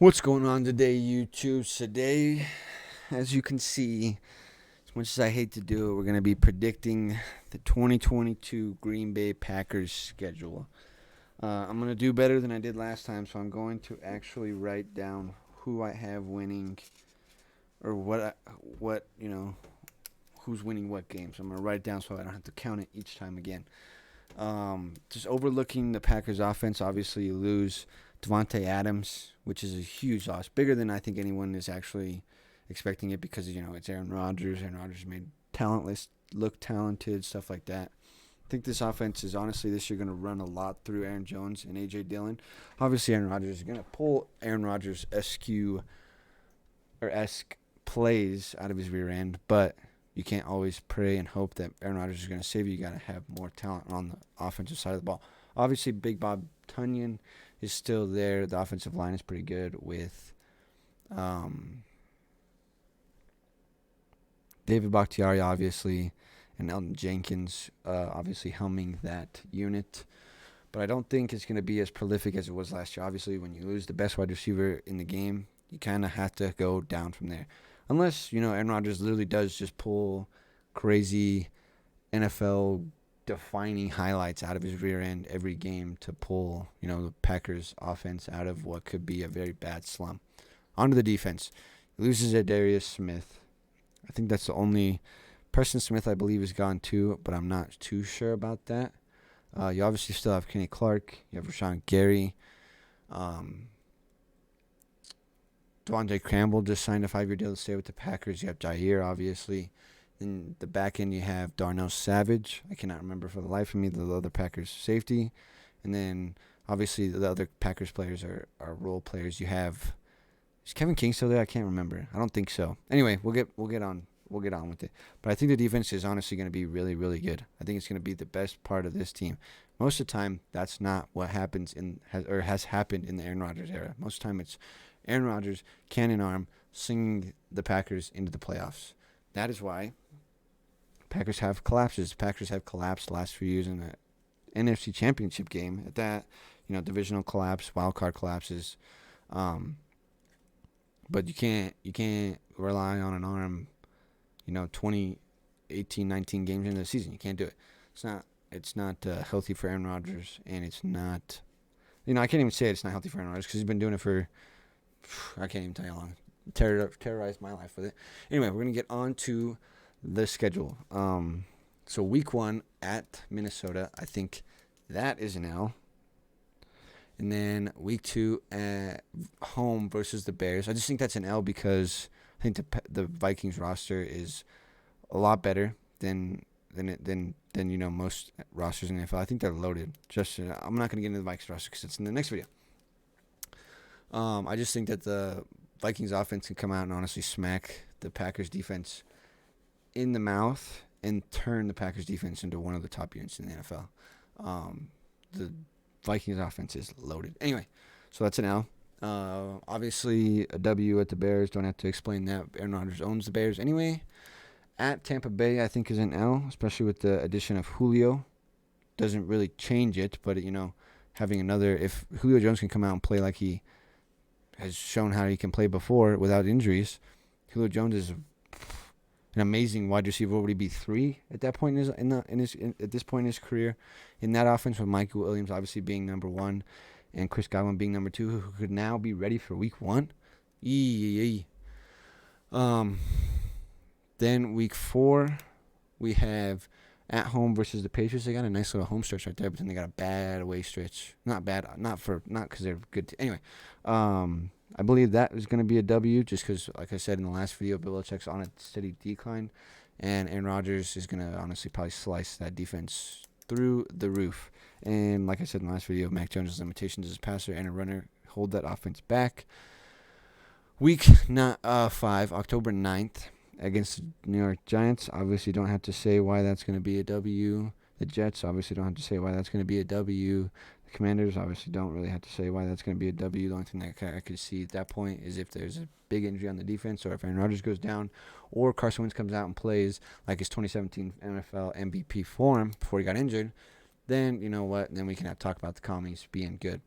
What's going on today, YouTube? Today, as you can see, as much as I hate to do it, we're going to be predicting the 2022 Green Bay Packers schedule. I'm going to do better than I did last time, so I'm going to actually write down who I have winning or who's winning what games. I'm going to write it down so I don't have to count it each time again. Just overlooking the Packers offense, obviously you lose Devontae Adams, which is a huge loss, bigger than I think anyone is actually expecting it because it's Aaron Rodgers. Aaron Rodgers made talentless look talented, stuff like that. I think this offense is honestly this year going to run a lot through Aaron Jones and AJ Dillon. Obviously, Aaron Rodgers is going to pull Aaron Rodgers esque plays out of his rear end, but you can't always pray and hope that Aaron Rodgers is going to save you. You got to have more talent on the offensive side of the ball. Obviously, Big Bob Tunyon is still there. The offensive line is pretty good with David Bakhtiari, obviously, and Elton Jenkins, obviously helming that unit. But I don't think it's going to be as prolific as it was last year. Obviously, when you lose the best wide receiver in the game, you kind of have to go down from there. Unless, Aaron Rodgers literally does just pull crazy NFL defining highlights out of his rear end every game to pull, the Packers offense out of what could be a very bad slump. Onto the defense. He loses Darius Smith. I think that's the only Preston Smith I believe is gone too, but I'm not too sure about that. You obviously still have Kenny Clark. You have Rashawn Gary. Devontae Campbell just signed a 5-year deal to stay with the Packers. You have Jair, obviously. In the back end, you have Darnell Savage. I cannot remember for the life of me the other Packers safety. And then, obviously, the other Packers players are role players. You have... Is Kevin King still there? I can't remember. I don't think so. Anyway, we'll get on with it. But I think the defense is honestly going to be really, really good. I think it's going to be the best part of this team. Most of the time, that's not what happens has happened in the Aaron Rodgers era. Most of the time, it's Aaron Rodgers, cannon arm, singing the Packers into the playoffs. That is why Packers have collapses. Packers have collapsed the last few years in the NFC Championship game. At that, divisional collapse, wild card collapses. But you can't rely on an arm, 20, 18, 19 games into the season. You can't do it. It's not healthy for Aaron Rodgers, and it's not. I can't even say it's not healthy for Aaron Rodgers because he's been doing it for. I can't even tell you how long. Terrorized my life with it. Anyway, we're gonna get on to the schedule. So week 1 at Minnesota, I think that is an L. And then week 2 at home versus the Bears. I just think that's an L because I think the Vikings roster is a lot better than most rosters in the NFL. I think they're loaded. I'm not gonna get into the Vikings roster because it's in the next video. I just think that the Vikings offense can come out and honestly smack the Packers defense in the mouth and turn the Packers defense into one of the top units in the NFL. The Vikings offense is loaded. Anyway, so that's an L. Obviously, a W at the Bears. Don't have to explain that. Aaron Rodgers owns the Bears anyway. At Tampa Bay, I think is an L, especially with the addition of Julio. Doesn't really change it, but, having another... If Julio Jones can come out and play like he has shown how he can play before without injuries, Julio Jones is an amazing wide receiver. Would he be 3 at that point at this point in his career? In that offense with Michael Williams obviously being number 1 and Chris Godwin being number 2, who could now be ready for week 1. Then week 4, we have at home versus the Patriots. They got a nice little home stretch right there, but then they got a bad away stretch. Not bad, not because they're good. Anyway, I believe that is going to be a W just because, like I said in the last video, Belichick's on a steady decline, and Aaron Rodgers is going to honestly probably slice that defense through the roof. And like I said in the last video, Mac Jones' limitations as a passer and a runner hold that offense back. Week 5, October 9th, against the New York Giants. Obviously don't have to say why that's going to be a W. The Jets obviously don't have to say why that's going to be a W. The Commanders obviously don't really have to say why that's going to be a W. The only thing that I could see at that point is if there's a big injury on the defense or if Aaron Rodgers goes down or Carson Wentz comes out and plays like his 2017 NFL MVP form before he got injured, then you know what? Then we can talk about the commies being good.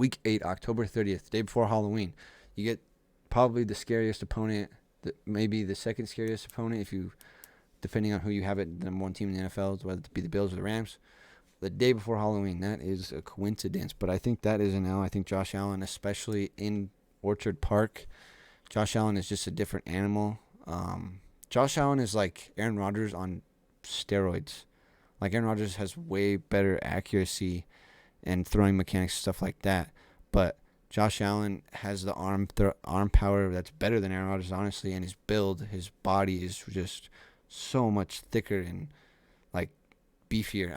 Week 8, October 30th, day before Halloween. You get probably the scariest opponent, maybe the second scariest opponent, depending on who you have it, the number one team in the NFL, whether it be the Bills or the Rams. The day before Halloween, that is a coincidence, but I think that is an L. I think Josh Allen, especially in Orchard Park, Josh Allen is just a different animal. Josh Allen is like Aaron Rodgers on steroids. Like Aaron Rodgers has way better accuracy and throwing mechanics, stuff like that. But Josh Allen has the arm power that's better than Aaron Rodgers, honestly, and his build, his body is just so much thicker and like beefier.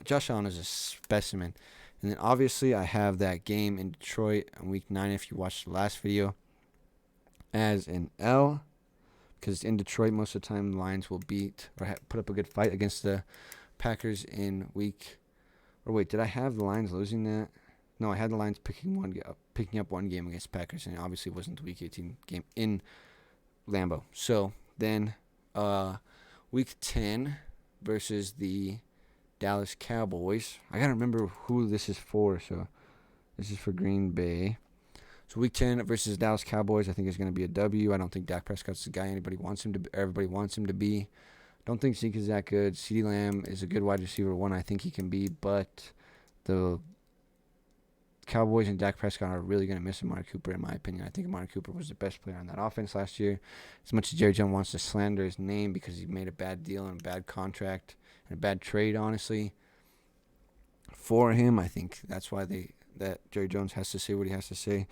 Josh Allen is a specimen. And then obviously I have that game in Detroit on week 9, if you watched the last video, as an L, because in Detroit most of the time the Lions will beat or put up a good fight against the Packers in week. Or wait, did I have the Lions losing that? No, I had the Lions picking up one game against Packers, and it obviously wasn't the week 18 game in Lambeau. So then week 10 versus the Dallas Cowboys. I got to remember who this is for, so this is for Green Bay. So week 10 versus Dallas Cowboys, I think is going to be a W. I don't think Dak Prescott's the guy everybody wants him to be. Don't think Zeke is that good. CeeDee Lamb is a good wide receiver, one I think he can be, but the Cowboys and Dak Prescott are really going to miss Amari Cooper, in my opinion. I think Amari Cooper was the best player on that offense last year. As much as Jerry Jones wants to slander his name because he made a bad deal and a bad contract and a bad trade, honestly, for him, I think that's why that Jerry Jones has to say what he has to say.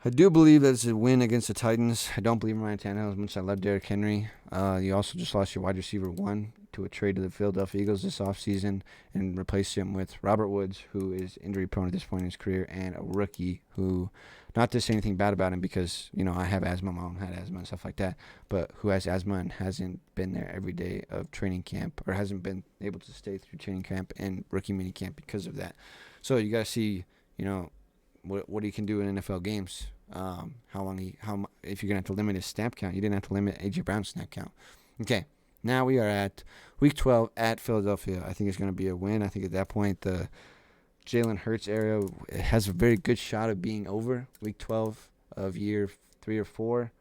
I do believe that it's a win against the Titans. I don't believe in Ryan Tannehill as much as I love Derrick Henry. You also just lost your wide receiver 1 to a trade to the Philadelphia Eagles this offseason and replaced him with Robert Woods, who is injury-prone at this point in his career, and a rookie who, not to say anything bad about him because, I have asthma, my mom had asthma and stuff like that, but who has asthma and hasn't been there every day of training camp or hasn't been able to stay through training camp and rookie mini camp because of that. So you got to see, what he can do in NFL games. If you're gonna have to limit his snap count, you didn't have to limit AJ Brown's snap count. Okay, now we are at week 12 at Philadelphia. I think it's gonna be a win. I think at that point the Jalen Hurts era has a very good shot of being over. Week 12 of year 3 or 4,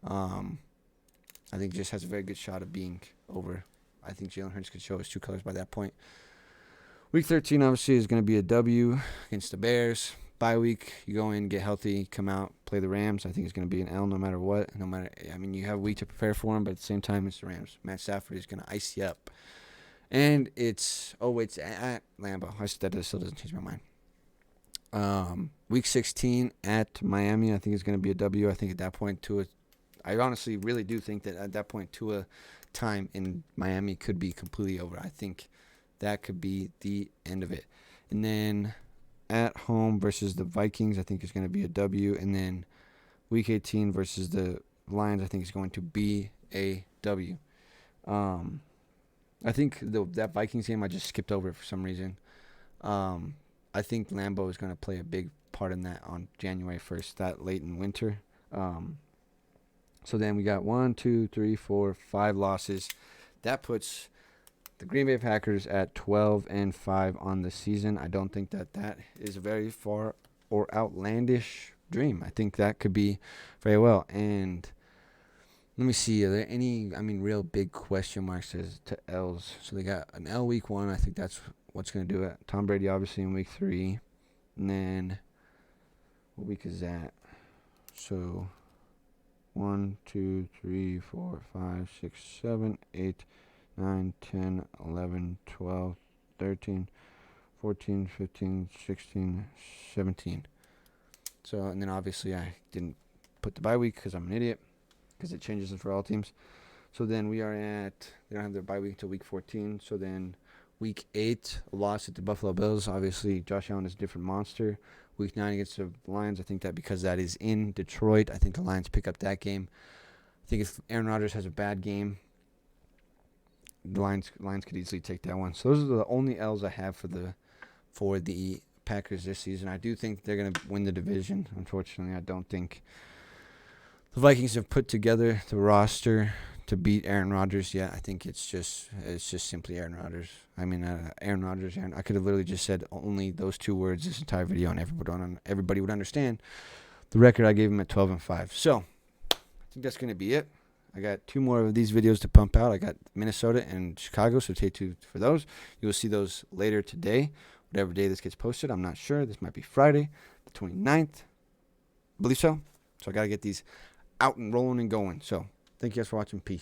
I think just has a very good shot of being over. I think Jalen Hurts could show his true colors by that point. Week 13 obviously is going to be a W against the Bears. Bye week, you go in, get healthy, come out, play the Rams. I think it's going to be an L no matter what. You have a week to prepare for them, but at the same time, it's the Rams. Matt Stafford is going to ice you up. And it's at Lambeau. That still doesn't change my mind. Week 16 at Miami, I think it's going to be a W. I think at that point, I honestly really do think that at that point, Tua time in Miami could be completely over. I think that could be the end of it. And then at home versus the Vikings, I think is going to be a W. And then week 18 versus the Lions, I think is going to be a W. I think that Vikings game I just skipped over for some reason. I think Lambeau is going to play a big part in that on January 1st, that late in winter. So then we got 1, 2, 3, 4, 5 losses. That puts the Green Bay Packers at 12-5 on the season. I don't think that is a very far or outlandish dream. I think that could be very well. And let me see. Are there any, real big question marks to L's? So they got an L week 1. I think that's what's going to do it. Tom Brady, obviously, in week 3. And then what week is that? So 1, 2, 3, 4, 5, 6, 7, 8, 9, 10, 11, 12, 13, 14, 15, 16, 17. So, and then obviously I didn't put the bye week because I'm an idiot, because it changes it for all teams. So then they don't have their bye week until week 14. So then week 8, a loss at the Buffalo Bills. Obviously, Josh Allen is a different monster. Week 9 against the Lions, I think that because that is in Detroit, I think the Lions pick up that game. I think if Aaron Rodgers has a bad game, the Lions could easily take that one. So those are the only L's I have for the Packers this season. I do think they're going to win the division. Unfortunately, I don't think the Vikings have put together the roster to beat Aaron Rodgers yet. I think it's just simply Aaron Rodgers. I mean, Aaron Rodgers. I could have literally just said only those 2 words this entire video, and everybody would understand the record I gave him at 12-5. So I think that's gonna be it. I got 2 more of these videos to pump out. I got Minnesota and Chicago, so stay tuned for those. You'll see those later today, whatever day this gets posted. I'm not sure. This might be Friday, the 29th. I believe so. So I got to get these out and rolling and going. So thank you guys for watching. Peace.